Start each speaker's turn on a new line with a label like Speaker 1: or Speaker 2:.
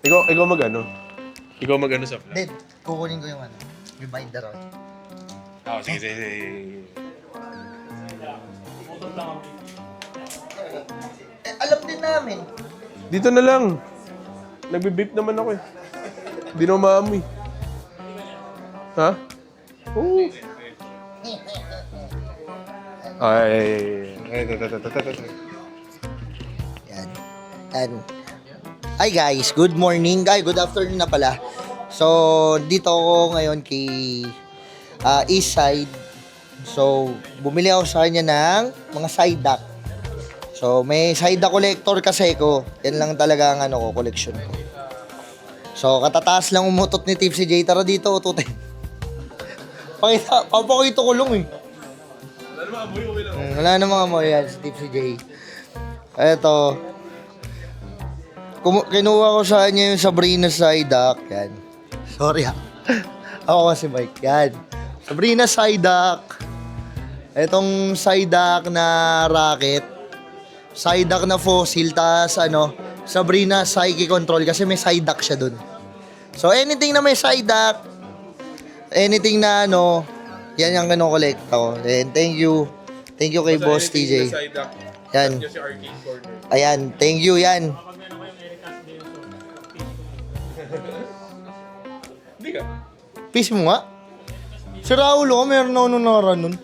Speaker 1: Ikaw mag-ano? Ikaw mag-ano sa plan?
Speaker 2: Then, kukunin ko yung reminder ako.
Speaker 1: Sige.
Speaker 2: Alam din namin.
Speaker 1: Dito na lang. Nagbe-vape naman ako eh. Di na maamoy. Ha? Oo. Ay.
Speaker 2: Yan. Hi guys, good morning. Good afternoon na pala. So, dito ako ngayon kay East Side. So, bumili ako sa kanya ng mga side duck. So, may side duck collector kasi ko. Yan lang talaga ang collection ko. So, katataas lang umutot ni Tipsy J. Tara dito, ututin. Papakita ko lang eh. Wala namang amoy yan si Tipsy J. Eto. Kinuha ko sa kanya yung Sabrina side duck. Yan. Sorry ha. Ako kasi Mike. Yan. Sabrina side duck. Etong side duck na racket. Side duck na fossil. Tas Sabrina psyche control. Kasi may side duck siya dun. So anything na may side duck. Anything na yan yung collect ko. And thank you. Thank you kay Boss TJ. Yan. Ayan. Thank you yan.
Speaker 1: Hindi ka.
Speaker 2: Peace mo nga. Si Raul meron na nun.